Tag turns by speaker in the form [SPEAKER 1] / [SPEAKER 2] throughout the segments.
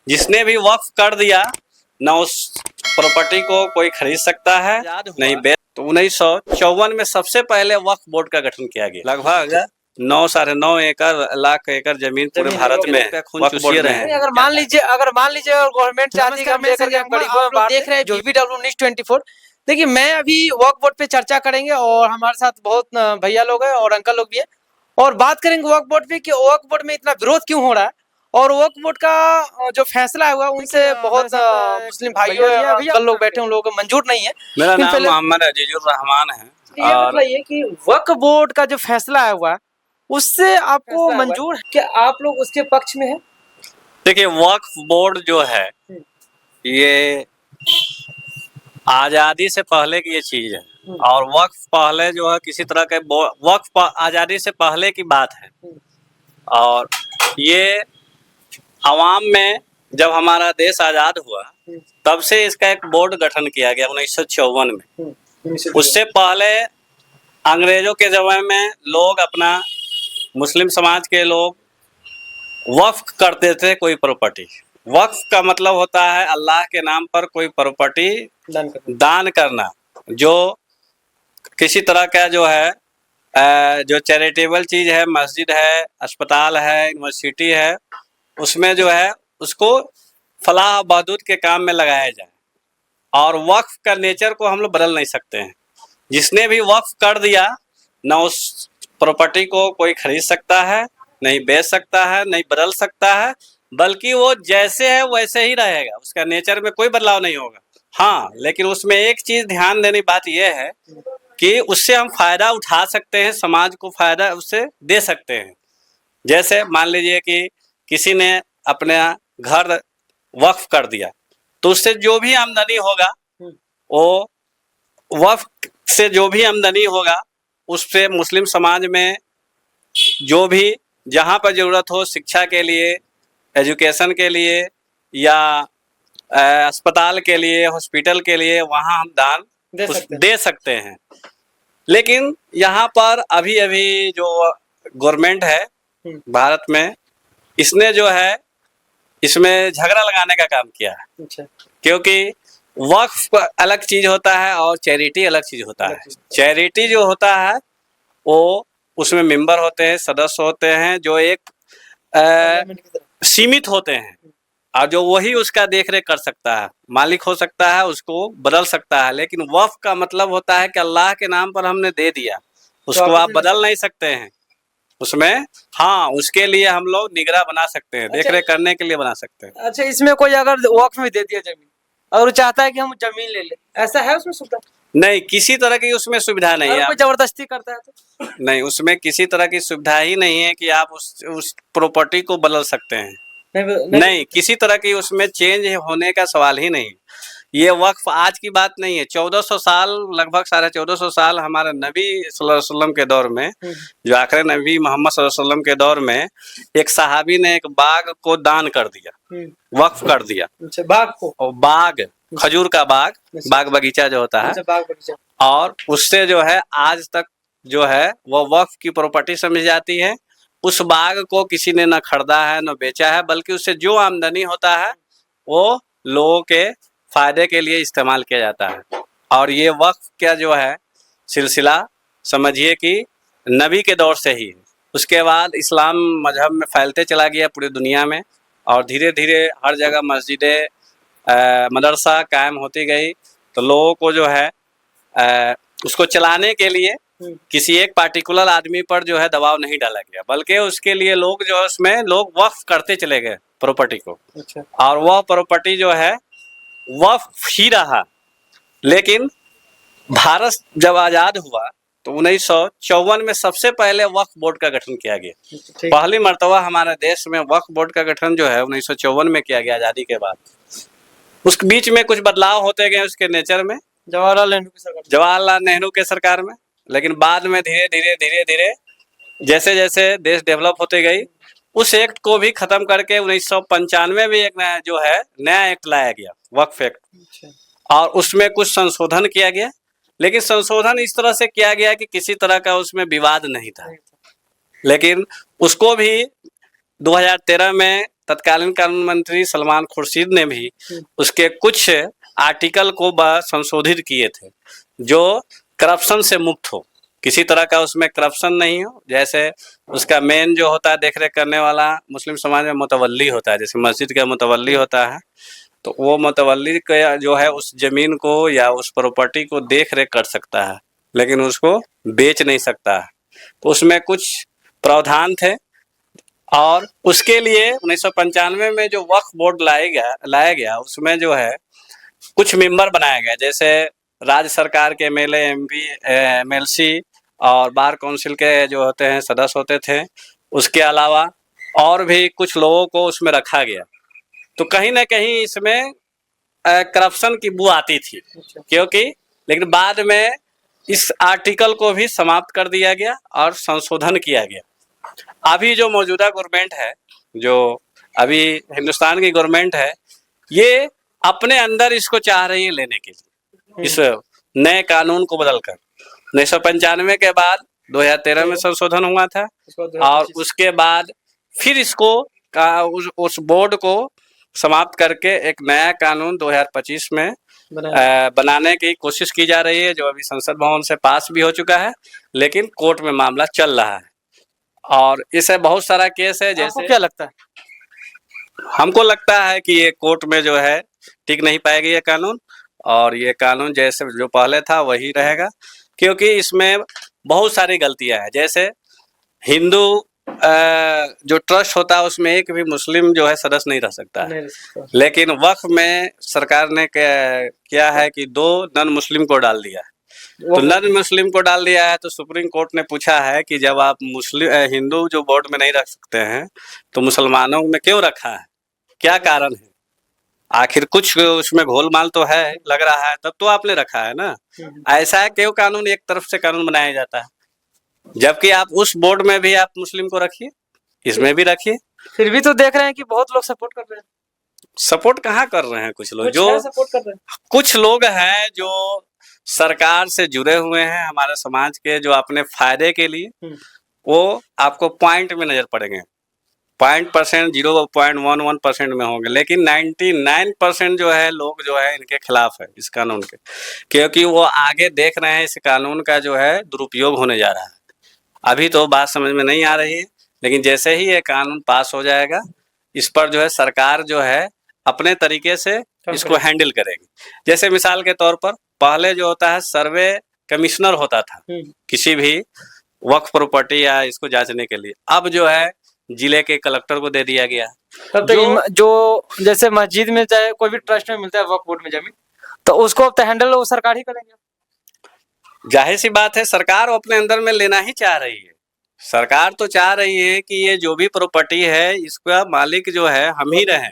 [SPEAKER 1] जिसने भी वक्फ कर दिया न उस प्रॉपर्टी को कोई खरीद सकता है नहीं बेच। तो 1954 में सबसे पहले वक्फ बोर्ड का गठन किया गया। लगभग 9-9.5 एकड़ जमीन पूरे भारत में वक्फ बोर्ड में है।
[SPEAKER 2] अगर मान लीजिए गवर्नमेंट चाहती है देख रहे हैं जो भी न्यूज़ 24। देखिए, मैं अभी वक्फ बोर्ड पे चर्चा करेंगे और हमारे साथ बहुत भैया लोग हैं और अंकल लोग भी हैं और बात करेंगे वक्फ बोर्ड पे कि वक्फ बोर्ड में इतना विरोध क्यों हो रहा है और वक्फ बोर्ड का जो फैसला हुआ उनसे बहुत मुस्लिम भाइयों अंकल लोग बैठे उन लोगों को मंजूर नहीं है।
[SPEAKER 1] मेरा नाम मोहम्मद अजीजुर रहमान है।
[SPEAKER 2] ये बताइए कि वक्फ बोर्ड का जो फैसला हुआ उससे आपको मंजूर है क्या? आप लोग उसके पक्ष में हैं?
[SPEAKER 1] देखिए, वक्फ बोर्ड जो है ये आजादी से पहले की ये चीज है और वक्फ पहले जो है किसी तरह के वक्फ आजादी से पहले की बात है और ये अवाम में जब हमारा देश आजाद हुआ तब से इसका एक बोर्ड गठन किया गया 1954 में। उससे पहले अंग्रेजों के जमाने में लोग अपना मुस्लिम समाज के लोग वक्फ करते थे कोई प्रॉपर्टी। वक्फ का मतलब होता है अल्लाह के नाम पर कोई प्रॉपर्टी दान करना, जो किसी तरह का जो है जो चैरिटेबल चीज है, मस्जिद है, अस्पताल है, यूनिवर्सिटी है, उसमें जो है उसको फलाह बहदूद के काम में लगाया जाए। और वक्फ का नेचर को हम लोग बदल नहीं सकते हैं। जिसने भी वक्फ कर दिया न उस प्रॉपर्टी को कोई खरीद सकता है, नहीं बेच सकता है, नहीं बदल सकता है, बल्कि वो जैसे है वैसे ही रहेगा, उसका नेचर में कोई बदलाव नहीं होगा। हाँ, लेकिन उसमें एक चीज ध्यान देने की बात यह है कि उससे हम फायदा उठा सकते हैं, समाज को फायदा उससे दे सकते हैं। जैसे मान लीजिए कि किसी ने अपना घर वक्फ कर दिया तो उससे जो भी आमदनी होगा वो वक्फ से जो भी आमदनी होगा उससे मुस्लिम समाज में जो भी जहाँ पर जरूरत हो, शिक्षा के लिए, एजुकेशन के लिए या अस्पताल के लिए, हॉस्पिटल के लिए, वहाँ हम दान दे सकते हैं। लेकिन यहाँ पर अभी अभी जो गवर्नमेंट है भारत में, इसने जो है इसमें झगड़ा लगाने का काम किया है। अच्छा। क्योंकि वक्फ अलग चीज होता है और चैरिटी अलग चीज होता है। चैरिटी जो होता है वो उसमें मेंबर होते हैं, सदस्य होते हैं जो एक सीमित होते हैं और जो वही उसका देखरेख कर सकता है, मालिक हो सकता है, उसको बदल सकता है। लेकिन वक्फ का मतलब होता है कि अल्लाह के नाम पर हमने दे दिया, उसको आप बदल नहीं सकते हैं उसमें। हाँ, उसके लिए हम लोग निगरान बना सकते हैं, देखरेख करने के लिए बना सकते हैं।
[SPEAKER 2] अच्छा, इसमें कोई अगर वक्फ में दे दिया जमीन और वो चाहता है कि हम जमीन ले ले, ऐसा है उसमें सुविधा?
[SPEAKER 1] नहीं, किसी तरह की उसमें सुविधा नहीं है।
[SPEAKER 2] कोई जबरदस्ती करता है तो?
[SPEAKER 1] नहीं, उसमें किसी तरह की सुविधा ही नहीं है कि आप उस प्रॉपर्टी को बदल सकते हैं। नहीं, किसी तरह की उसमें चेंज होने का सवाल ही नहीं। ये वक्फ आज की बात नहीं है। 1400 साल, लगभग 1450 साल हमारे नबी सल्लल्लाहु अलैहि वसल्लम के दौर में, जो आखिरी नबी मोहम्मद सल्लल्लाहु अलैहि वसल्लम के दौर में, एक सहाबी ने एक बाग को दान कर दिया, वक्फ कर दिया।
[SPEAKER 2] अच्छा, बाग को?
[SPEAKER 1] और बाग, खजूर का बाग, बाग बगीचा जो होता है।
[SPEAKER 2] बाग बगीचा।
[SPEAKER 1] और उससे जो है आज तक जो है वो वक्फ की प्रॉपर्टी समझी जाती है। उस बाग को किसी ने न खरीदा है न बेचा है, बल्कि उससे जो आमदनी होता है वो लोगों के फायदे के लिए इस्तेमाल किया जाता है। और ये वक्फ क्या जो है सिलसिला समझिए कि नबी के दौर से ही है। उसके बाद इस्लाम मजहब में फैलते चला गया पूरी दुनिया में और धीरे धीरे हर जगह मस्जिदें, मदरसा कायम होती गई। तो लोगों को जो है उसको चलाने के लिए किसी एक पार्टिकुलर आदमी पर जो है दबाव नहीं डाला गया, बल्कि उसके लिए लोग जो है उसमें लोग वक्फ करते चले गए प्रॉपर्टी को। अच्छा। और वह प्रॉपर्टी जो है वक्फ ही रहा। लेकिन भारत जब आजाद हुआ तो 1954 में सबसे पहले वक्फ बोर्ड का गठन किया गया। पहली मर्तबा हमारे देश में वक्फ बोर्ड का गठन जो है 1954 में किया गया आजादी के बाद। उस बीच में कुछ बदलाव होते गए उसके नेचर में, जवाहरलाल नेहरू के सरकार में। लेकिन बाद में धीरे धीरे जैसे जैसे देश डेवलप होते गई, उस एक्ट को भी खत्म करके 1995 में एक नया जो है नया एक्ट लाया गया, वक्फ एक्ट। और उसमें कुछ संशोधन किया गया, लेकिन संशोधन इस तरह से किया गया कि किसी तरह का उसमें विवाद नहीं था। लेकिन उसको भी 2013 में तत्कालीन कानून मंत्री सलमान खुर्शीद ने भी उसके कुछ आर्टिकल को संशोधित किए थे जो करप्शन से मुक्त हो, किसी तरह का उसमें करप्शन नहीं हो। जैसे उसका मेन जो होता है देख रेख करने वाला मुस्लिम समाज में मुतवल्ली होता है, जैसे मस्जिद का मुतवल्ली होता है, तो वो मुतवल्ली का जो है उस जमीन को या उस प्रॉपर्टी को देख रेख कर सकता है, लेकिन उसको बेच नहीं सकता है। तो उसमें कुछ प्रावधान थे और उसके लिए 1995 में जो वक्फ बोर्ड लाया गया उसमें जो है कुछ मेंबर बनाया गया, जैसे राज्य सरकार के एमएलए, एमपी, एमएलसी और बार काउंसिल के जो होते हैं सदस्य होते थे। उसके अलावा और भी कुछ लोगों को उसमें रखा गया। तो कहीं ना कहीं इसमें करप्शन की बू आती थी, क्योंकि लेकिन बाद में इस आर्टिकल को भी समाप्त कर दिया गया और संशोधन किया गया। अभी जो मौजूदा गवर्नमेंट है, जो अभी हिंदुस्तान की गवर्नमेंट है, ये अपने अंदर इसको चाह रही है लेने के लिए, इस नए कानून को बदलकर। 1995 के बाद 2013 में संशोधन हुआ था और उसके बाद फिर इसको उस बोर्ड को समाप्त करके एक नया कानून 2025 में बनाने की कोशिश की जा रही है, जो अभी संसद भवन से पास भी हो चुका है, लेकिन कोर्ट में मामला चल रहा है और इसे बहुत सारा केस है। जैसे
[SPEAKER 2] क्या लगता है?
[SPEAKER 1] हमको लगता है कि ये कोर्ट में जो है टिक नहीं पाएगी ये कानून, और ये कानून जैसे जो पहले था वही रहेगा, क्योंकि इसमें बहुत सारी गलतियां हैं। जैसे हिंदू जो ट्रस्ट होता है उसमें एक भी मुस्लिम जो है सदस्य नहीं रह सकता है, लेकिन वक्फ में सरकार ने किया है कि 2 नॉन मुस्लिम को डाल दिया है। तो नॉन मुस्लिम को डाल दिया है, तो सुप्रीम कोर्ट ने पूछा है कि जब आप हिंदू जो बोर्ड में नहीं रख सकते हैं तो मुसलमानों में क्यों रखा है, क्या कारण है? आखिर कुछ उसमें घोलमाल तो है, लग रहा है, तब तो आपने रखा है ना। ऐसा है क्यों कानून एक तरफ से कानून बनाया जाता है, जबकि आप उस बोर्ड में भी आप मुस्लिम को रखिए, इसमें भी रखिए।
[SPEAKER 2] फिर भी तो देख रहे हैं कि बहुत लोग सपोर्ट कर रहे हैं।
[SPEAKER 1] सपोर्ट कहाँ कर रहे हैं? कुछ लोग जो
[SPEAKER 2] सपोर्ट कर रहे हैं,
[SPEAKER 1] कुछ लोग हैं जो सरकार से जुड़े हुए हैं हमारे समाज के, जो अपने फायदे के लिए, वो आपको पॉइंट में नजर पड़ेंगे, 0.11% में होंगे, लेकिन 99% जो है लोग जो है इनके खिलाफ है इस कानून के, क्योंकि वो आगे देख रहे हैं इस कानून का जो है दुरुपयोग होने जा रहा है। अभी तो बात समझ में नहीं आ रही है, लेकिन जैसे ही ये कानून पास हो जाएगा, इस पर जो है सरकार जो है अपने तरीके से इसको हैंडल करेगी। जैसे मिसाल के तौर पर पहले जो होता है सर्वे कमिश्नर होता था किसी भी वक्फ प्रॉपर्टी या इसको जांचने के लिए, अब जो है जिले के कलेक्टर को दे दिया गया।
[SPEAKER 2] तब तो जो जैसे मस्जिद में चाहे कोई भी ट्रस्ट में मिलता है वक्फ बोर्ड में जमीन, तो उसको अब तो हैंडल वो सरकार ही करेंगे।
[SPEAKER 1] जाहिर सी बात है, सरकार अपने अंदर में लेना ही चाह रही है। सरकार तो चाह रही है कि ये जो भी प्रॉपर्टी है इसका मालिक जो है हम ही रहें,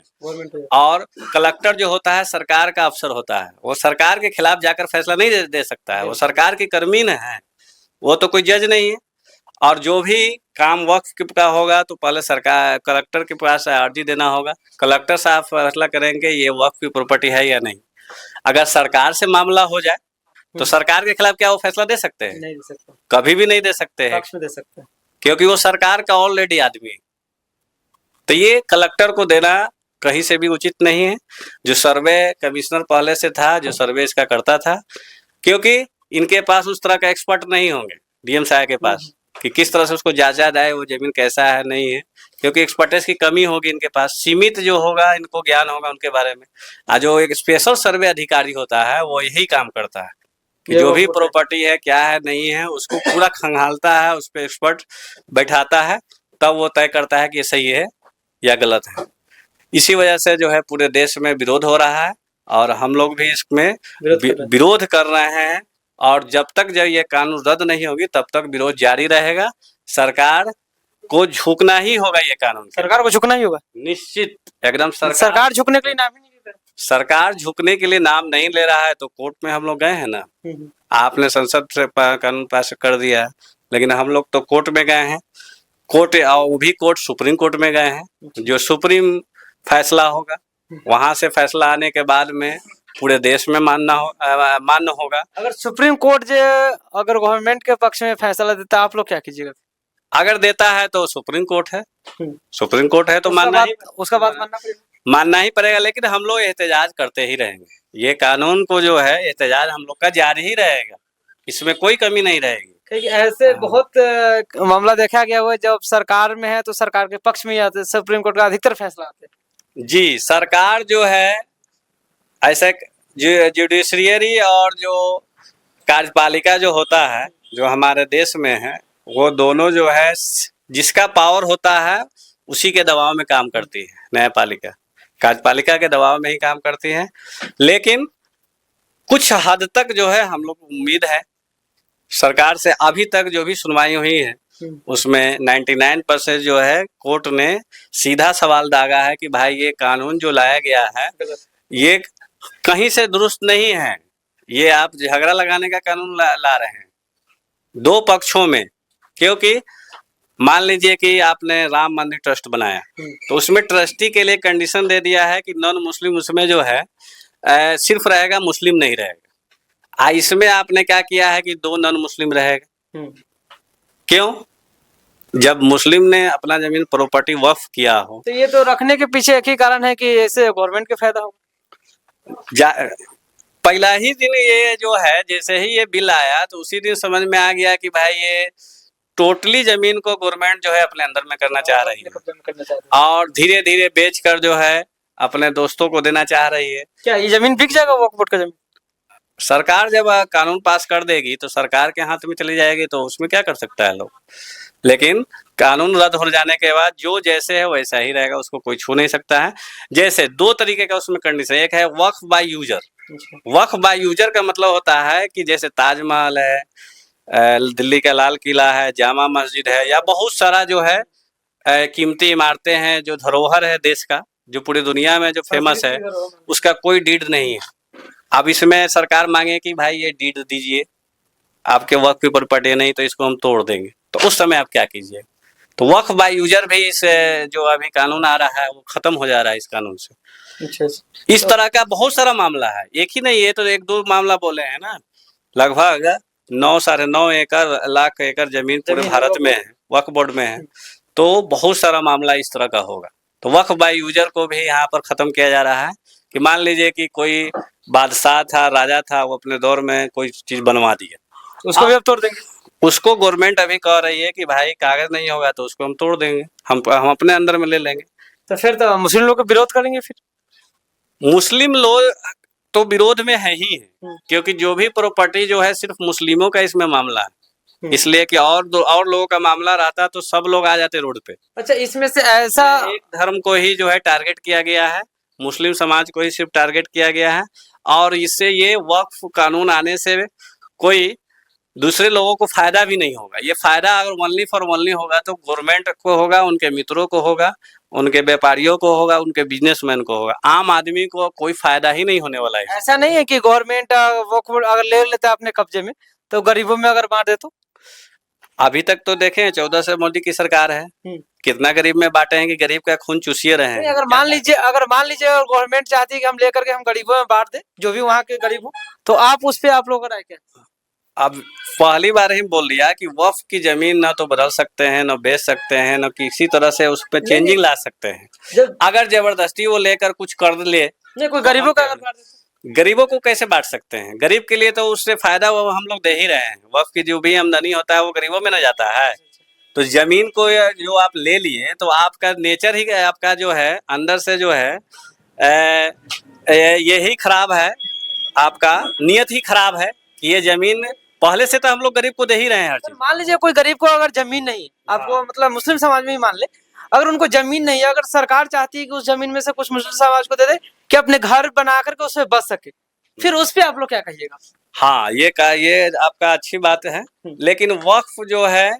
[SPEAKER 1] और कलेक्टर जो होता है सरकार का अफसर होता है, वो सरकार के खिलाफ जाकर फैसला नहीं दे सकता है, वो सरकार की कर्मी न है, वो तो कोई जज नहीं है। और जो भी काम वक्फ का होगा तो पहले सरकार कलेक्टर के पास अर्जी देना होगा, कलेक्टर साहब फैसला करेंगे ये वक्फ की प्रॉपर्टी है या नहीं। अगर सरकार से मामला हो जाए तो सरकार के खिलाफ क्या वो फैसला दे सकते हैं?
[SPEAKER 2] नहीं दे सकते,
[SPEAKER 1] कभी भी नहीं दे सकते हैं,
[SPEAKER 2] दे सकते हैं,
[SPEAKER 1] क्योंकि वो सरकार का ऑलरेडी आदमी है। तो ये कलेक्टर को देना कहीं से भी उचित नहीं है। जो सर्वे कमिश्नर पहले से था, जो सर्वे इसका करता था, क्योंकि इनके पास उस तरह का एक्सपर्ट नहीं होंगे डीएम साहब के पास कि किस तरह से उसको जांचा जाए वो जमीन कैसा है नहीं है, क्योंकि एक्सपर्टेस की कमी होगी इनके पास, सीमित जो होगा इनको ज्ञान होगा उनके बारे में। जो एक स्पेशल सर्वे अधिकारी होता है वो यही काम करता है कि जो भी प्रॉपर्टी है क्या है नहीं है उसको पूरा खंगालता है, उस पर एक्सपर्ट बैठाता है, तब वो तय करता है कि ये सही है या गलत है। इसी वजह से जो है पूरे देश में विरोध हो रहा है और हम लोग भी इसमें विरोध कर रहे हैं, और जब तक ये कानून रद्द नहीं होगी तब तक विरोध जारी रहेगा। सरकार को झुकना ही होगा, ये कानून
[SPEAKER 2] सरकार को झुकना ही होगा निश्चित
[SPEAKER 1] एकदम।
[SPEAKER 2] सरकार झुकने के लिए नाम ही नहीं ले रहा,
[SPEAKER 1] सरकार झुकने के लिए नाम नहीं ले रहा है। तो कोर्ट में हम लोग गए हैं ना, आपने संसद से कानून पास कर दिया, लेकिन हम लोग तो कोर्ट में गए हैं, कोर्ट वो भी कोर्ट सुप्रीम कोर्ट में गए हैं, जो सुप्रीम फैसला होगा वहां से फैसला आने के बाद में पूरे देश में मान्य होगा।
[SPEAKER 2] अगर सुप्रीम कोर्ट जो अगर गवर्नमेंट के पक्ष में फैसला देता आप लोग क्या कीजिएगा?
[SPEAKER 1] अगर देता है तो सुप्रीम कोर्ट है,
[SPEAKER 2] हम्म।
[SPEAKER 1] सुप्रीम कोर्ट है तो
[SPEAKER 2] उसका बात मानना पड़ेगा।
[SPEAKER 1] मानना ही पड़ेगा। लेकिन हम लोग एहतजाज करते ही रहेंगे, ये कानून को जो है एहतजाज हम लोग का जारी ही रहेगा, इसमें कोई कमी नहीं रहेगी।
[SPEAKER 2] क्योंकि ऐसे बहुत मामला देखा गया हुआ है, जब सरकार में है तो सरकार के पक्ष में ही आते हैं, सुप्रीम कोर्ट का अधिकतर फैसला आते हैं।
[SPEAKER 1] जी, सरकार जो है ऐसे जुडिशरी और जो कार्यपालिका जो होता है जो हमारे देश में है, वो दोनों जो है जिसका पावर होता है उसी के दबाव में काम करती है। न्यायपालिका कार्यपालिका के दबाव में ही काम करती है। लेकिन कुछ हद तक जो है हम लोग उम्मीद है सरकार से, अभी तक जो भी सुनवाई हुई है उसमें 99% जो है कोर्ट ने सीधा सवाल दागा है कि भाई ये कानून जो लाया गया है ये कहीं से दुरुस्त नहीं है, ये आप झगड़ा लगाने का कानून ला रहे हैं दो पक्षों में। क्योंकि मान लीजिए कि आपने राम मंदिर ट्रस्ट बनाया तो उसमें ट्रस्टी के लिए कंडीशन दे दिया है कि नॉन मुस्लिम उसमें जो है सिर्फ रहेगा, मुस्लिम नहीं रहेगा। इसमें आपने क्या किया है कि दो नॉन मुस्लिम रहेगा। क्यों? जब मुस्लिम ने अपना जमीन प्रॉपर्टी वक्फ किया हो
[SPEAKER 2] तो ये तो रखने के पीछे एक ही कारण है कि इससे गवर्नमेंट के फायदा हो।
[SPEAKER 1] पहला ही दिन ये जो है, जैसे ही ये बिल आया तो उसी दिन समझ में आ गया कि भाई ये टोटली जमीन को गवर्नमेंट जो है अपने अंदर में करना चाह रही है और धीरे धीरे बेचकर जो है अपने दोस्तों को देना चाह रही है।
[SPEAKER 2] क्या ये जमीन बिक जाएगा वक्फ बोर्ड का जमीन?
[SPEAKER 1] सरकार जब कानून पास कर देगी तो सरकार के हाथ में चली जाएगी, तो उसमें क्या कर सकता है लोग। लेकिन कानून रद्द हो जाने के बाद जो जैसे है वैसा ही रहेगा, उसको कोई छू नहीं सकता है। जैसे दो तरीके का उसमें कंडीशन, एक है waqf by user. Waqf by user का मतलब होता है कि जैसे ताजमहल है, दिल्ली का लाल किला है, जामा मस्जिद है, या बहुत सारा जो है कीमती इमारतें हैं जो धरोहर है देश का, जो पूरी दुनिया में जो फेमस है, उसका कोई डीड नहीं है। अब इसमें सरकार मांगे कि भाई ये डीड दीजिए, आपके वक्फ की प्रॉपर्टी नहीं तो इसको हम तोड़ देंगे, तो उस समय आप क्या कीजिए। तो वक्फ बाय यूजर भी इस जो अभी कानून आ रहा है वो खत्म हो जा रहा है इस कानून से।
[SPEAKER 2] अच्छा।
[SPEAKER 1] इस तरह का बहुत सारा मामला है, एक ही नहीं, ये तो एक दो मामला बोले हैं ना। लगभग 9 साढ़े 9 एकड़ लाख एकड़ जमीन पूरे भारत में है, वक्फ बोर्ड में है, तो बहुत सारा मामला इस तरह का होगा। तो वक्फ बाय यूजर को भी यहाँ पर खत्म किया जा रहा है कि मान लीजिए कि कोई बादशाह था, राजा था, वो अपने दौर में कोई चीज बनवा दिया,
[SPEAKER 2] उसको भी अब तोड़ देंगे।
[SPEAKER 1] उसको गवर्नमेंट अभी कह रही है कि भाई कागज नहीं होगा तो उसको हम तोड़ देंगे, हम अपने अंदर में ले लेंगे।
[SPEAKER 2] तो फिर तो मुस्लिम लोग का विरोध करेंगे। फिर
[SPEAKER 1] मुस्लिम लोग तो विरोध में है ही है, क्योंकि जो भी प्रॉपर्टी जो है सिर्फ मुस्लिमों का इसमें मामला है, इसलिए कि और लोगों का मामला रहता तो सब लोग आ जाते रोड पे।
[SPEAKER 2] अच्छा, इसमें से ऐसा
[SPEAKER 1] एक धर्म को ही जो है टारगेट किया गया है, मुस्लिम समाज को ही सिर्फ टारगेट किया गया है, और इससे ये वक्फ कानून आने से कोई दूसरे लोगों को फायदा भी नहीं होगा। ये फायदा अगर ओनली फॉर ओनली होगा तो गवर्नमेंट को होगा, उनके मित्रों को होगा, उनके व्यापारियों को होगा, उनके बिजनेसमैन को होगा। आम आदमी को कोई फायदा ही नहीं होने वाला है।
[SPEAKER 2] ऐसा नहीं है कि गवर्नमेंट वक्फ बोर्ड अगर ले लेता है अपने कब्जे में तो गरीबों में अगर बांट दे तो।
[SPEAKER 1] अभी तक तो देखें 14 से मोदी की सरकार है, कितना गरीब में बांटे हैं कि गरीब का खून चूसिए रहे हैं।
[SPEAKER 2] अगर मान लीजिए और गवर्नमेंट चाहती है कि हम लेकर के हम गरीबों में बांट दें, जो भी वहाँ के गरीब हो, तो आप उस पे आप लोगों का राय क्या?
[SPEAKER 1] अब पहली बार ही बोल दिया कि वक्फ की जमीन ना तो बदल सकते हैं, ना बेच सकते हैं, ना किसी तरह से उस पर चेंजिंग ला सकते हैं। अगर जबरदस्ती वो लेकर कुछ कर ले,
[SPEAKER 2] नहीं कोई गरीबों का
[SPEAKER 1] गरीबों को कैसे बांट सकते हैं? गरीब के लिए तो उससे फायदा वो हम लोग दे ही रहे हैं। वक्फ की जो भी आमदनी होता है वो गरीबों में ना जाता है। तो जमीन को जो आप ले लिए तो आपका नेचर ही, आपका जो है अंदर से जो है यही खराब है, आपका नियत ही खराब है कि ये जमीन पहले से तो हम लोग गरीब को दे ही रहे हैं हर चीज।
[SPEAKER 2] मान लीजिए कोई गरीब को अगर जमीन नहीं, आपको मतलब मुस्लिम समाज में ही मान ले, अगर उनको जमीन नहीं है, अगर सरकार चाहती है कि उस जमीन में से कुछ मुस्लिम समाज को दे दे कि अपने घर बना करके उसमें बस सके, फिर उस पे आप लोग क्या कहिएगा?
[SPEAKER 1] हाँ, ये आपका अच्छी बात है, लेकिन वक्फ जो है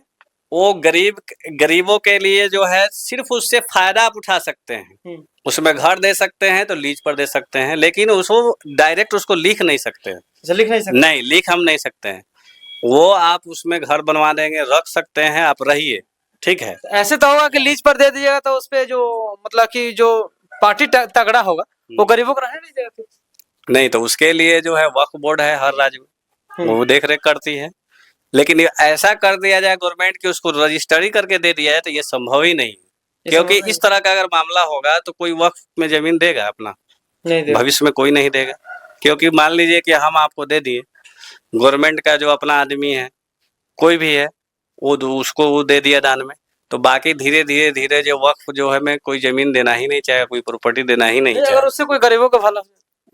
[SPEAKER 1] वो गरीबों के लिए जो है सिर्फ उससे फायदा आप उठा सकते हैं। उसमें घर दे सकते हैं तो लीज पर दे सकते हैं, लेकिन उसको डायरेक्ट उसको लिख नहीं सकते हैं।
[SPEAKER 2] लिख नहीं सकते?
[SPEAKER 1] नहीं, लिख हम नहीं सकते हैं। वो आप उसमें घर बनवा देंगे, रख सकते हैं, आप रहिए, ठीक है।
[SPEAKER 2] ऐसे तो होगा कि लीज पर दे दीजिएगा तो उसपे जो मतलब कि जो पार्टी तगड़ा होगा वो गरीबों को रहने नहीं देगा।
[SPEAKER 1] नहीं, तो उसके लिए जो है वक्फ बोर्ड है हर राज्य में, वो देख रेख करती है। लेकिन ये ऐसा कर दिया जाए गवर्नमेंट की उसको रजिस्ट्री करके दे दिया जाए तो ये संभव ही नहीं, क्योंकि इस तरह का अगर मामला होगा तो कोई वक्फ में जमीन देगा अपना?
[SPEAKER 2] नहीं देगा।
[SPEAKER 1] भविष्य में कोई नहीं देगा, क्योंकि मान लीजिए कि हम आपको दे दिए, गवर्नमेंट का जो अपना आदमी है कोई भी है उसको वो दे दिया दान में, तो बाकी धीरे धीरे धीरे जो वक्फ जो है में कोई जमीन देना ही नहीं चाहे, कोई प्रॉपर्टी देना ही नहीं चाहे।
[SPEAKER 2] अगर उससे कोई गरीबों का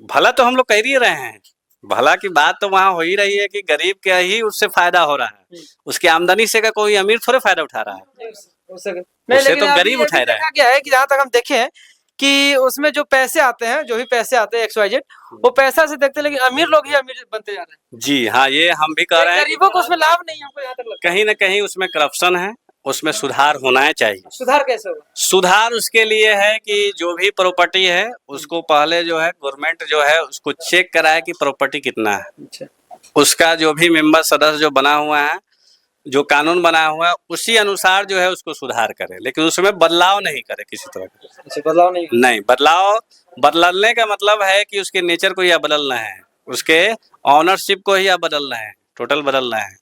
[SPEAKER 1] भला तो हम लोग कर ही रहे हैं, भला की बात तो वहाँ हो ही रही है कि गरीब का ही उससे फायदा हो रहा है, उसकी आमदनी से का कोई अमीर थोड़े फायदा उठा रहा है, उससे तो गरीब उठा रहा है।
[SPEAKER 2] क्या है कि जहाँ तक हम देखें कि उसमें जो पैसे आते हैं, जो भी पैसे आते हैं XYZ, वो पैसा से देखते, लेकिन अमीर लोग ही अमीर बनते जा रहे हैं।
[SPEAKER 1] जी हाँ, ये हम भी कह रहे हैं,
[SPEAKER 2] गरीबों को उसमें लाभ नहीं, हमको यहाँ तक लगता है।
[SPEAKER 1] कहीं ना कहीं उसमें करप्शन है, उसमें सुधार होना चाहिए।
[SPEAKER 2] सुधार कैसे होगा?
[SPEAKER 1] सुधार उसके लिए है कि जो भी प्रॉपर्टी है उसको पहले जो है गवर्नमेंट जो है उसको चेक कराए कि प्रॉपर्टी कितना है।
[SPEAKER 2] अच्छा।
[SPEAKER 1] उसका जो भी मेंबर सदस्य जो बना हुआ है, जो कानून बना हुआ है, उसी अनुसार जो है उसको सुधार करे, लेकिन उसमें बदलाव नहीं करे किसी तरह का।
[SPEAKER 2] अच्छा, बदलाव नहीं
[SPEAKER 1] बदलने का मतलब है कि उसके नेचर को या बदलना है, उसके ऑनरशिप को ही या बदलना है, टोटल बदलना है।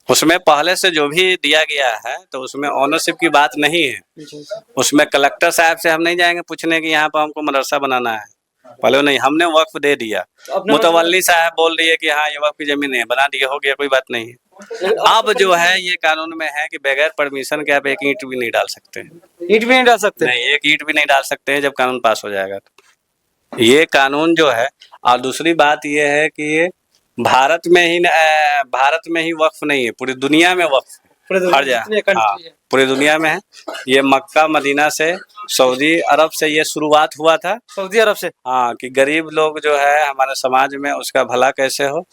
[SPEAKER 1] उसमें पहले से जो भी दिया गया है तो उसमें ऑनरशिप की बात नहीं है, उसमें कलेक्टर साहब से हम नहीं जाएंगे पूछने कि यहाँ पर हमको मदरसा बनाना है, पहले नहीं, हमने वक्फ दे दिया, मुतवल्ली साहब बोल दिए कि हाँ ये वक्फ की जमीन है, बना दिए, हो गया, कोई बात नहीं है। अब जो है ये कानून में है कि बगैर परमिशन के आप एक ईंट भी नहीं डाल सकते,
[SPEAKER 2] ईंट भी नहीं डाल सकते,
[SPEAKER 1] नहीं, एक ईंट भी नहीं डाल सकते हैं जब कानून पास हो जाएगा तो ये कानून जो है। और दूसरी बात ये है कि ये भारत में ही वक्फ नहीं है, पूरी दुनिया में वक्फ हर जगह, हाँ पूरी दुनिया में है। ये मक्का मदीना से, सऊदी अरब से ये शुरुआत हुआ था,
[SPEAKER 2] सऊदी अरब से,
[SPEAKER 1] हाँ, कि गरीब लोग जो है हमारे समाज में उसका भला कैसे हो,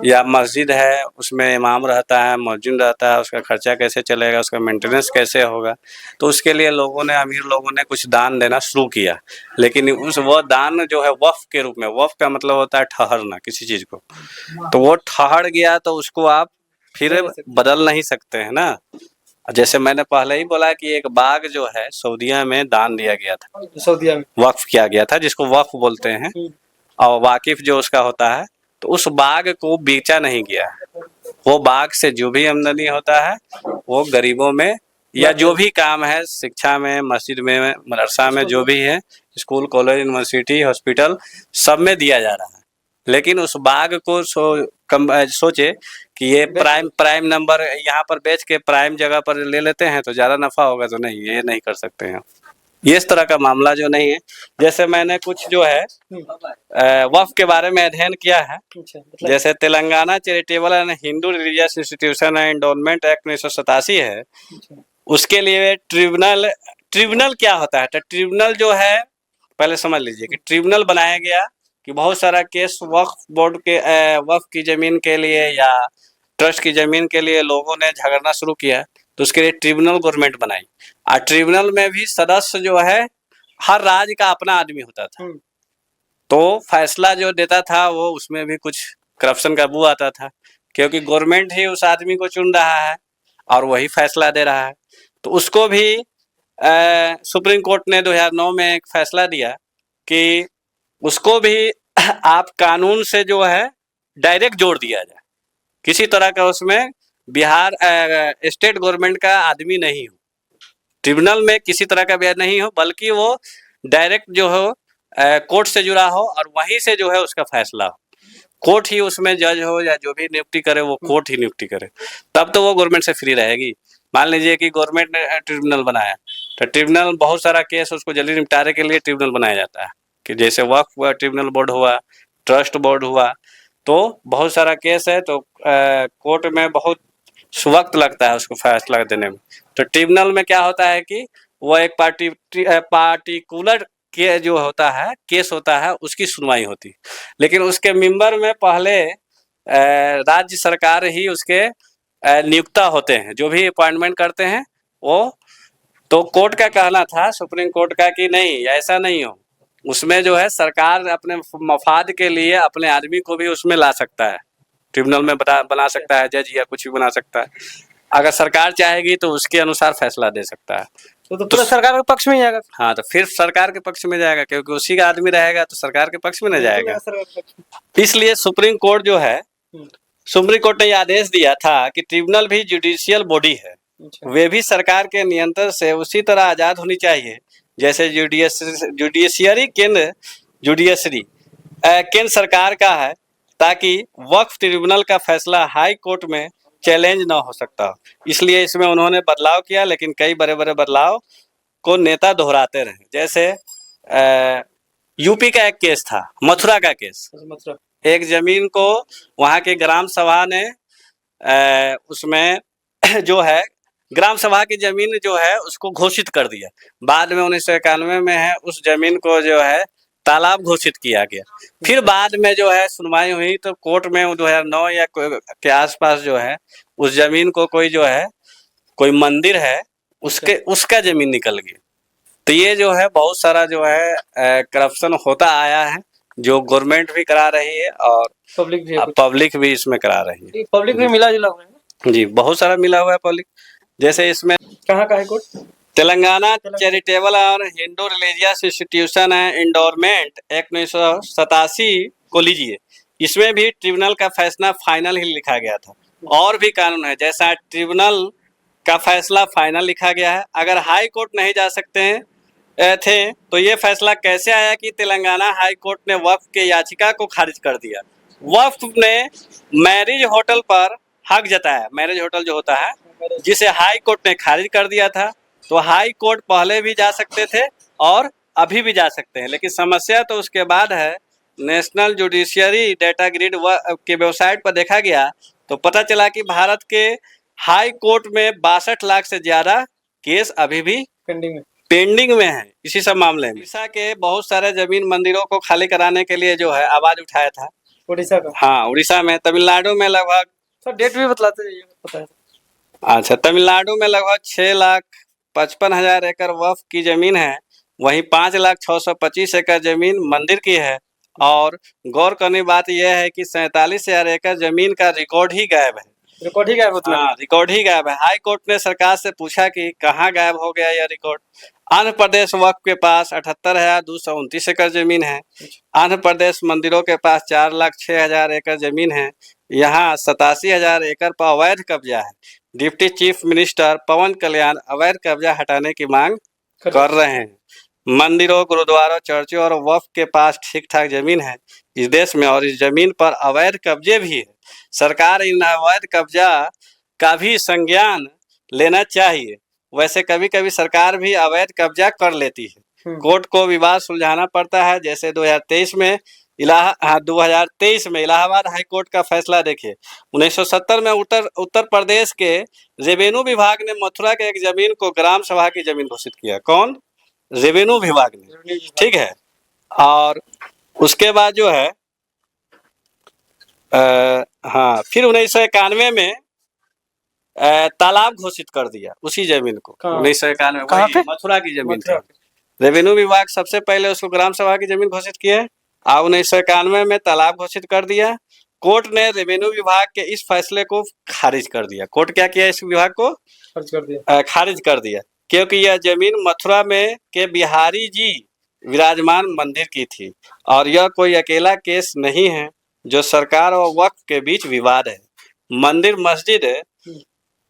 [SPEAKER 1] या मस्जिद है उसमें इमाम रहता है, मौजूद रहता है, उसका खर्चा कैसे चलेगा, उसका मेंटेनेंस कैसे होगा, तो उसके लिए लोगों ने, अमीर लोगों ने कुछ दान देना शुरू किया, लेकिन वो दान जो है वक्फ के रूप में, वक्फ का मतलब होता है ठहरना किसी चीज को, तो वो ठहर गया तो उसको आप फिर बदल नहीं सकते हैं ना। जैसे मैंने पहले ही बोला कि एक बाग जो है सऊदीया में दान दिया गया था,
[SPEAKER 2] सऊदीया में
[SPEAKER 1] वक्फ किया गया था, जिसको वक्फ बोलते हैं, और वाकिफ जो उसका होता है, तो उस बाग को बेचा नहीं गया, वो बाग से जो भी आमदनी होता है वो गरीबों में, या जो भी काम है शिक्षा में, मस्जिद में, मदरसा में, जो भी है, स्कूल कॉलेज यूनिवर्सिटी हॉस्पिटल सब में दिया जा रहा है। लेकिन उस बाग को सोचे कि ये प्राइम नंबर यहाँ पर बेच के प्राइम जगह पर ले लेते हैं तो ज्यादा नफा होगा, तो नहीं, ये नहीं कर सकते हैं, ये इस तरह का मामला जो नहीं है। जैसे मैंने कुछ जो है वक्फ के बारे में अध्ययन किया है, जैसे Telangana charitable and Hindu religious institution and endowment act 1987 है, उसके लिए ट्रिब्यूनल क्या होता है, तो ट्रिब्यूनल जो है, पहले समझ लीजिए कि ट्रिब्यूनल बनाया गया कि बहुत सारा केस वक्फ बोर्ड के, वक्फ की जमीन के लिए या ट्रस्ट की जमीन के लिए लोगों ने झगड़ना शुरू किया, तो उसके लिए ट्रिब्यूनल गवर्नमेंट बनाई, और ट्रिब्यूनल में भी सदस्य जो है हर राज्य का अपना आदमी होता था, तो फैसला जो देता था वो उसमें भी कुछ करप्शन का बू आता था, क्योंकि गवर्नमेंट ही उस आदमी को चुन रहा है और वही फैसला दे रहा है, तो उसको भी सुप्रीम कोर्ट ने 2009 में एक फैसला दिया कि उसको भी आप कानून से जो है डायरेक्ट जोड़ दिया जाए, किसी तरह का उसमें बिहार स्टेट गवर्नमेंट का आदमी नहीं हो, ट्रिब्यूनल में किसी तरह का बिहार नहीं हो, बल्कि वो डायरेक्ट जो हो कोर्ट से जुड़ा हो और वहीं से जो है उसका फैसला हो, कोर्ट ही उसमें जज हो या जो भी नियुक्ति करे वो कोर्ट ही नियुक्ति करे, तब तो वो गवर्नमेंट से फ्री रहेगी। मान लीजिए कि गवर्नमेंट ने ट्रिब्यूनल बनाया, तो ट्रिब्यूनल बहुत सारा केस उसको जल्दी निपटारे के लिए ट्रिब्यूनल बनाया जाता है, कि जैसे वक्फ ट्रिब्यूनल बोर्ड हुआ, ट्रस्ट बोर्ड हुआ, तो बहुत सारा केस है, तो कोर्ट में बहुत वक्त लगता है उसको फैसला देने में, तो ट्रिब्यूनल में क्या होता है कि वो एक पार्टिकुलर के जो होता है केस होता है उसकी सुनवाई होती, लेकिन उसके मेंबर में पहले राज्य सरकार ही उसके नियुक्ता होते हैं, जो भी अपॉइंटमेंट करते हैं वो, तो कोर्ट का कहना था, सुप्रीम कोर्ट का, कि नहीं ऐसा नहीं हो, उसमें जो है सरकार अपने मफाद के लिए अपने आदमी को भी उसमें ला सकता है, ट्रिब्यूनल में बना सकता है जज या कुछ भी बना सकता है, अगर सरकार चाहेगी तो उसके अनुसार फैसला दे सकता है,
[SPEAKER 2] तो पूरा सरकार के पक्ष में जाएगा।
[SPEAKER 1] हाँ, तो फिर सरकार के पक्ष में जाएगा, क्योंकि उसी का आदमी रहेगा तो सरकार के पक्ष में न जाएगा। इसलिए सुप्रीम कोर्ट जो है सुप्रीम कोर्ट ने यह आदेश दिया था कि ट्रिब्यूनल भी जुडिशियल बॉडी है, वे भी सरकार के नियंत्रण से उसी तरह आजाद होनी चाहिए जैसे जुडिशियरी केंद्र सरकार का है, ताकि वक्फ ट्रिब्यूनल का फैसला हाई कोर्ट में चैलेंज न हो सकता। इसलिए इसमें उन्होंने बदलाव किया, लेकिन कई बड़े बड़े बदलाव को नेता दोहराते रहे। जैसे यूपी का एक केस था, मथुरा का केस। एक जमीन को वहां के ग्राम सभा ने उसमें जो है ग्राम सभा की जमीन जो है उसको घोषित कर दिया। बाद में 1991 में है उस जमीन को जो है तालाब घोषित किया गया। फिर बाद में जो है सुनवाई हुई तो कोर्ट में 2009 या के आसपास जो है उस जमीन को कोई मंदिर है उसका जमीन निकल गया। तो ये जो है बहुत सारा जो है करप्शन होता आया है, जो गवर्नमेंट भी करा रही है और पब्लिक भी इसमें करा रही है।
[SPEAKER 2] पब्लिक भी मिला जुला हुआ है
[SPEAKER 1] जी, बहुत सारा मिला हुआ है पब्लिक। जैसे इसमें
[SPEAKER 2] कहाँ का है कोर्ट?
[SPEAKER 1] तेलंगाना चैरिटेबल और हिंदू रिलीजियस इंस्टीट्यूशन एंडोरमेंट एक्ट 1987 को लीजिए, इसमें भी ट्रिब्यूनल का फैसला फाइनल ही लिखा गया था। और भी कानून है, जैसा ट्रिब्यूनल का फैसला फाइनल लिखा गया है। अगर हाई कोर्ट नहीं जा सकते थे तो ये फैसला कैसे आया कि तेलंगाना हाई कोर्ट ने वक्फ के याचिका को खारिज कर दिया। वक्फ ने मैरिज होटल पर हक जताया, मैरिज होटल जो होता है जिसे हाई कोर्ट ने खारिज कर दिया था। तो हाई कोर्ट पहले भी जा सकते थे और अभी भी जा सकते हैं, लेकिन समस्या तो उसके बाद है। नेशनल जुडिशियरी डेटा ग्रिड के वेबसाइट पर देखा गया तो पता चला कि भारत के हाई कोर्ट में 62 लाख से ज्यादा केस अभी भी पेंडिंग में है इसी सब मामले में। उड़ीसा के बहुत सारे जमीन मंदिरों को खाली कराने के लिए जो है आवाज उठाया था।
[SPEAKER 2] उड़ीसा का?
[SPEAKER 1] हाँ, उड़ीसा में। तमिलनाडु में लगभग
[SPEAKER 2] डेट भी बतलाते जाइए, पता है।
[SPEAKER 1] अच्छा, तमिलनाडु में लगभग 6,55,000 एकड़ वक्फ की जमीन है, वहीं 5,625 एकड़ जमीन मंदिर की है। और गौर करने की बात यह है कि 47,000 एकड़ जमीन का रिकॉर्ड ही गायब है।
[SPEAKER 2] रिकॉर्ड ही गायब होता है?
[SPEAKER 1] हाँ, रिकॉर्ड ही गायब है। हाई कोर्ट ने सरकार से पूछा कि कहाँ गायब हो गया यह रिकॉर्ड। आंध्र प्रदेश वक्फ के पास 78,229 एकड़ जमीन है। आंध्र प्रदेश मंदिरों के पास 4,06,000 एकड़ जमीन है। यहाँ 87,000 एकड़ पर अवैध कब्जा है। डिप्टी चीफ मिनिस्टर पवन कल्याण अवैध कब्जा हटाने की मांग कर रहे हैं। मंदिरों, गुरुद्वारों, चर्चों और वक्फ के पास ठीक ठाक जमीन है इस देश में, और इस जमीन पर अवैध कब्जे भी है। सरकार इन अवैध कब्जा का भी संज्ञान लेना चाहिए। वैसे कभी कभी सरकार भी अवैध कब्जा कर लेती है, कोर्ट को विवाद सुलझाना पड़ता है। जैसे 2023 में इलाहाबाद हाई कोर्ट का फैसला देखिए। 1970 में उत्तर प्रदेश के रेवेन्यू विभाग ने मथुरा के एक जमीन को ग्राम सभा की जमीन घोषित किया। कौन? रेवेन्यू विभाग ने, ठीक है। और उसके बाद जो है हाँ, फिर 1991 में तालाब घोषित कर दिया उसी जमीन को। 1991 मथुरा की जमीन थी। रेवेन्यू विभाग सबसे पहले उसको ग्राम सभा की जमीन घोषित किया और 1991 में तालाब घोषित कर दिया। कोर्ट ने रेवेन्यू विभाग के इस फैसले को खारिज कर दिया। कोर्ट क्या किया? इस विभाग को खारिज कर दिया, क्योंकि यह जमीन मथुरा में के बिहारी जी विराजमान मंदिर की थी और यह कोई अकेला केस नहीं है जो सरकार और वक्फ के बीच विवाद है। मंदिर, मस्जिद,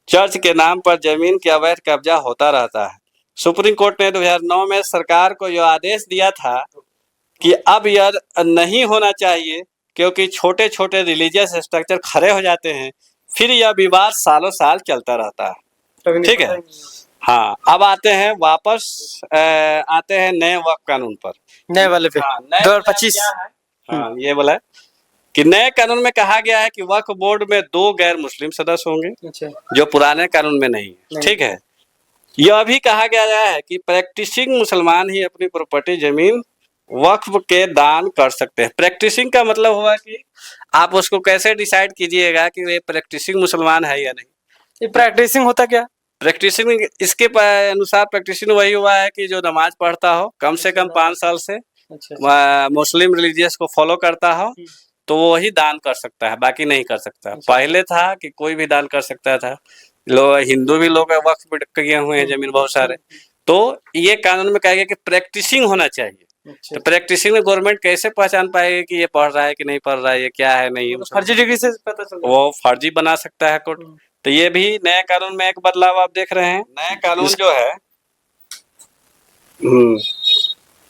[SPEAKER 1] चर्च के नाम पर जमीन के अवैध कब्जा होता रहता है। सुप्रीम कोर्ट ने 2009 में सरकार को यह आदेश दिया था कि अब यह नहीं होना चाहिए, क्योंकि छोटे छोटे रिलीजियस स्ट्रक्चर खड़े हो जाते हैं, फिर यह विवाद सालों साल चलता रहता है। ठीक है। हाँ, अब आते हैं वापस आते हैं नए वक्फ कानून पर,
[SPEAKER 2] नए वाले पे। 2025
[SPEAKER 1] हाँ, ये बोला कि नए कानून में कहा गया है कि वक्फ बोर्ड में 2 गैर मुस्लिम सदस्य होंगे। अच्छा। जो पुराने कानून में नहीं है। ठीक है। यह भी कहा गया है कि प्रैक्टिसिंग मुसलमान ही अपनी प्रॉपर्टी जमीन वक्फ के दान कर सकते हैं। प्रैक्टिसिंग का मतलब हुआ कि आप उसको कैसे डिसाइड कीजिएगा कि ये प्रैक्टिसिंग मुसलमान है या नहीं।
[SPEAKER 2] ये प्रैक्टिसिंग होता क्या?
[SPEAKER 1] प्रैक्टिसिंग, इसके अनुसार प्रैक्टिसिंग वही हुआ है कि जो नमाज पढ़ता हो कम से कम 5 साल से, मुस्लिम रिलीजियस को फॉलो करता हो, तो वो वही दान कर सकता है, बाकी नहीं कर सकता। पहले था कि कोई भी दान कर सकता था। लोग हिंदू भी लोग वक्फ किए हुए हैं जमीन बहुत सारे। तो ये कानून में कहा गया कि प्रैक्टिसिंग होना चाहिए,
[SPEAKER 2] अच्छा।
[SPEAKER 1] तो प्रैक्टिसिंग में गवर्नमेंट कैसे पहचान पाएगी कि ये पढ़ रहा है कि नहीं पढ़ रहा है, ये क्या है नहीं,
[SPEAKER 2] तो फर्जी डिग्री से पता चल
[SPEAKER 1] वो फर्जी बना सकता है कोर्ट।
[SPEAKER 2] हम्म।
[SPEAKER 1] तो ये भी नए कानून में एक बदलाव आप देख रहे हैं। नए कानून जो है,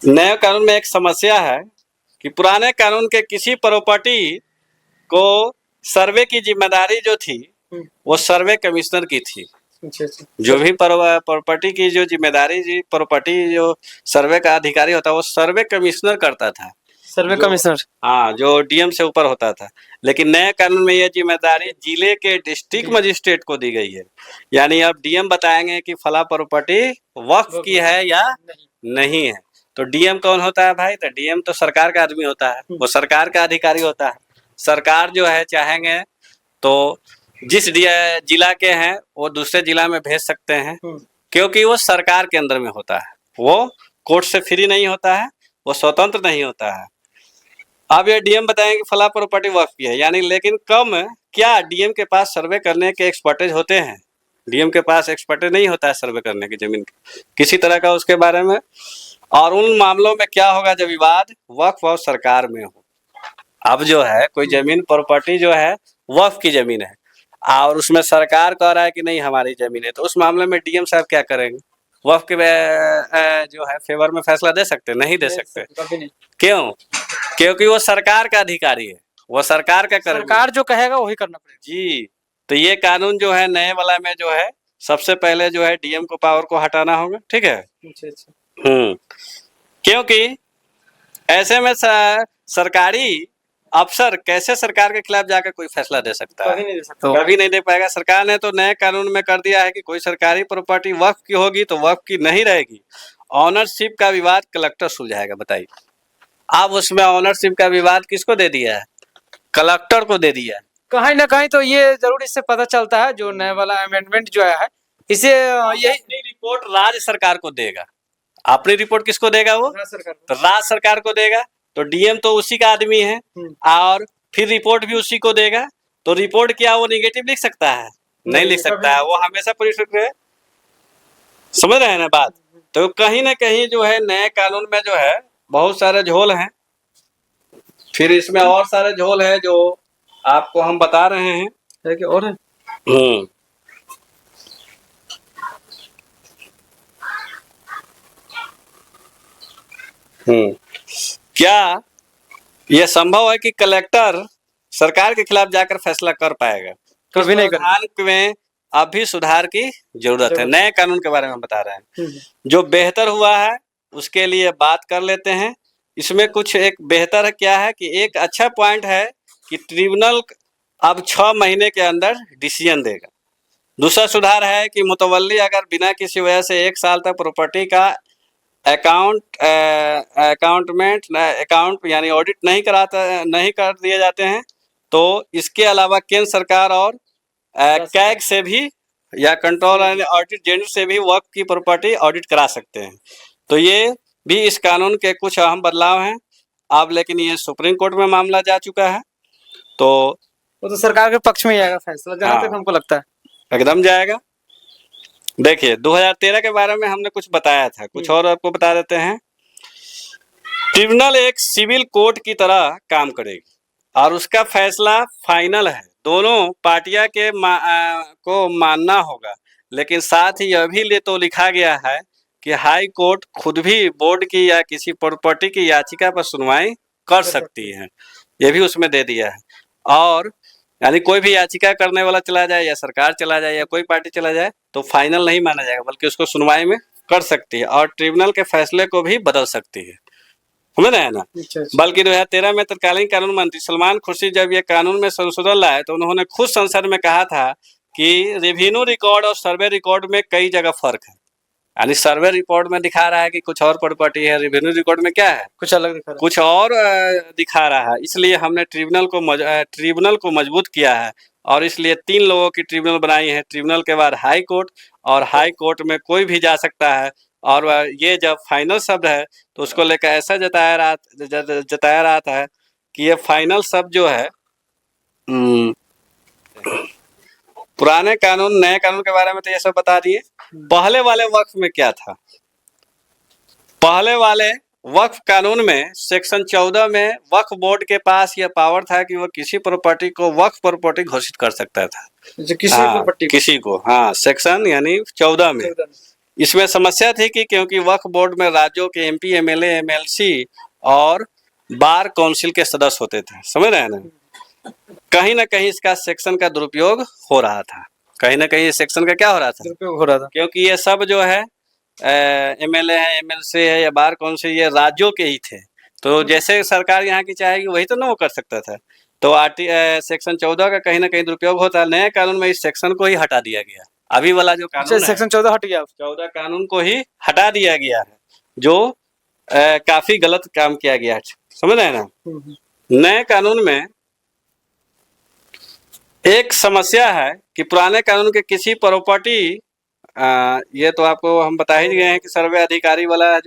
[SPEAKER 1] नए कानून में एक समस्या है कि पुराने कानून के किसी प्रॉपर्टी को सर्वे की जिम्मेदारी जो थी वो सर्वे कमिश्नर की थी।
[SPEAKER 2] अच्छा अच्छा।
[SPEAKER 1] जो भी प्रॉपर्टी की जो जिम्मेदारी जी, प्रॉपर्टी जो सर्वे का अधिकारी होता है वो सर्वे कमिश्नर करता था।
[SPEAKER 2] सर्वे कमिश्नर,
[SPEAKER 1] हाँ, जो डीएम से ऊपर होता था। लेकिन नए कानून में यह जिम्मेदारी जिले के डिस्ट्रिक्ट मजिस्ट्रेट को दी गई है। यानी अब डीएम बताएंगे कि फला प्रॉपर्टी वक्फ की है या नहीं है। तो डीएम कौन होता है भाई? तो डीएम तो सरकार का आदमी होता है, वो सरकार का अधिकारी होता है। सरकार जो है चाहेंगे तो जिस जिला के हैं वो दूसरे जिला में भेज सकते हैं, क्योंकि वो सरकार के अंदर में होता है, वो कोर्ट से फ्री नहीं होता है, वो स्वतंत्र नहीं होता है। अब ये डीएम बताएंगे कि फला प्रॉपर्टी वक्फ की है, यानी लेकिन कम क्या डीएम के पास सर्वे करने के एक्सपर्टेज होते हैं? डीएम के पास एक्सपर्टेज नहीं होता है सर्वे करने की जमीन किसी तरह का उसके बारे में। और उन मामलों में क्या होगा जब विवाद वक्फ और सरकार में हो। अब जो है कोई जमीन प्रॉपर्टी जो है वक्फ की जमीन है और उसमें सरकार कह रहा है कि नहीं हमारी जमीन है, तो उस मामले में डीएम साहब क्या करेंगे? वक्फ के जो है फेवर में फैसला दे सकते? नहीं दे सकते। क्यों? क्योंकि वो सरकार का अधिकारी है, वो सरकार का कर्मी।
[SPEAKER 2] सरकार जो कहेगा वही करना पड़ेगा
[SPEAKER 1] जी। तो ये कानून जो है नए वाला में जो है सबसे पहले जो है डीएम को पावर को हटाना होगा, ठीक है।
[SPEAKER 2] अच्छा अच्छा।
[SPEAKER 1] क्योंकि ऐसे में सरकारी अफसर कैसे सरकार के खिलाफ जाकर कोई फैसला दे सकता है?
[SPEAKER 2] कभी नहीं दे सकता,
[SPEAKER 1] कभी नहीं दे पाएगा। सरकार ने तो नए कानून में कर दिया है कि कोई सरकारी प्रॉपर्टी वक्फ की होगी तो वक्फ की नहीं रहेगी। ऑनरशिप का विवाद कलेक्टर सुलझाएगा। बताइए, अब उसमें ऑनरशिप का विवाद किसको दे दिया है? कलेक्टर को दे दिया है।
[SPEAKER 2] कहीं ना कहीं तो ये जरूर इससे पता चलता है जो नया वाला अमेंडमेंट जो आया है इसे यही
[SPEAKER 1] अपनी रिपोर्ट राज्य सरकार को देगा। अपनी रिपोर्ट किसको देगा? वो
[SPEAKER 2] सरकार
[SPEAKER 1] तो राज्य सरकार को देगा। तो डीएम तो उसी का आदमी है और फिर रिपोर्ट भी उसी को देगा। तो रिपोर्ट क्या वो निगेटिव लिख सकता है? नहीं लिख सकता है, वो हमेशा पॉजिटिव है। समझ रहे हैं ना बात? तो कहीं ना कहीं जो है नए कानून में जो है बहुत सारे झोल हैं, फिर इसमें और सारे झोल हैं जो आपको हम बता रहे हैं।
[SPEAKER 2] है कि और है?
[SPEAKER 1] क्या यह संभव है कि कलेक्टर सरकार के खिलाफ जाकर फैसला कर पाएगा?
[SPEAKER 2] कभी नहीं कर।
[SPEAKER 1] प्रावधान में अभी सुधार की जरूरत है। नए कानून के बारे में बता रहे हैं। जो बेहतर हुआ है उसके लिए बात कर लेते हैं। इसमें कुछ एक बेहतर है क्या है कि एक अच्छा पॉइंट है कि ट्रिब्यूनल अब 6 महीने के अंदर डिसीजन देगा। दूसरा सुधार है कि मुतवल्ली अगर बिना किसी वजह से 1 साल तक प्रॉपर्टी का अकाउंट यानी ऑडिट नहीं कर दिए जाते हैं तो इसके अलावा केंद्र सरकार और कैग से भी या कंट्रोल एंड ऑडिट जनरल से भी वक्फ की प्रॉपर्टी ऑडिट करा सकते हैं। तो ये भी इस कानून के कुछ अहम बदलाव हैं। अब लेकिन ये सुप्रीम कोर्ट में मामला जा चुका है तो
[SPEAKER 2] वो तो सरकार के पक्ष में ही आएगा फैसला, जहाँ तक हमको लगता है
[SPEAKER 1] एकदम जाएगा। देखिए 2013 के बारे में हमने कुछ बताया था, कुछ और आपको बता देते हैं। ट्रिब्यूनल एक सिविल कोर्ट की तरह काम करेगी और उसका फैसला फाइनल है। दोनों पार्टियां के को मानना होगा, लेकिन साथ ही यह भी तो लिखा गया है कि हाई कोर्ट खुद भी बोर्ड की या किसी प्रॉपर्टी की याचिका पर सुनवाई कर सकती है। यह भी उसमें दे दिया है। और यानी कोई भी याचिका करने वाला चला जाए या सरकार चला जाए या कोई पार्टी चला जाए तो फाइनल नहीं माना जाएगा, बल्कि उसको सुनवाई में कर सकती है और ट्रिब्यूनल के फैसले को भी बदल सकती है। समझ रहे हैं ना? बल्कि 2013 में तत्कालीन कानून मंत्री सलमान खुर्शीद जब ये कानून में संशोधन लाए तो उन्होंने खुद संसद में कहा था कि रेवेन्यू रिकॉर्ड और सर्वे रिकॉर्ड में कई जगह फर्क है। यानी सर्वे रिपोर्ट में दिखा रहा है कि कुछ और प्रॉपर्टी है, रेवेन्यू रिकॉर्ड में क्या है
[SPEAKER 2] कुछ अलग दिखा रहा है,
[SPEAKER 1] कुछ और दिखा रहा है। इसलिए हमने ट्रिब्यूनल को मजबूत किया है और इसलिए 3 लोगों की ट्रिब्यूनल बनाई है। ट्रिब्यूनल के बाद हाई कोर्ट और हाई कोर्ट में कोई भी जा सकता है। और ये जब फाइनल शब्द है तो उसको लेकर ऐसा जताया रहा था कि ये फाइनल शब्द जो है पुराने कानून नए कानून के बारे में तो ये सब बता दिए। पहले वाले वक्त में क्या था? पहले वाले वक्फ कानून में सेक्शन 14 में वक्फ बोर्ड के पास यह पावर था कि वह किसी प्रॉपर्टी को वक्फ प्रॉपर्टी घोषित कर सकता था।
[SPEAKER 2] किसी
[SPEAKER 1] हाँ,
[SPEAKER 2] प्रॉपर्टी
[SPEAKER 1] किसी को, हाँ, सेक्शन यानी 14 में। इसमें समस्या थी कि क्योंकि वक्फ बोर्ड में राज्यों के एमपी, एमएलए, एमएलसी और बार काउंसिल के सदस्य होते थे, समझ रहे हैं ना। कहीं ना कहीं इसका सेक्शन का दुरुपयोग हो रहा था, कहीं ना कहीं सेक्शन का क्या हो रहा था,
[SPEAKER 2] दुरुपयोग हो रहा था,
[SPEAKER 1] क्योंकि ये सब जो है एमएलए है, एमएलसी है या बार काउंसिल, ये राज्यों के ही थे। तो जैसे सरकार यहाँ की चाहेगी वही तो ना वो कर सकता था। तो सेक्शन 14 का कहीं ना कहीं दुरुपयोग होता है। नए कानून में इस सेक्शन को ही हटा दिया गया। अभी वाला जो कानून है,
[SPEAKER 2] सेक्शन 14 हट गया,
[SPEAKER 1] 14 कानून को ही हटा दिया गया है, जो काफी गलत काम किया गया है, समझ रहे हैं ना। नए कानून में एक समस्या है कि पुराने कानून के किसी प्रॉपर्टी, ये तो आपको हम बता ही गए हैं कि सर्वे अधिकारी वाला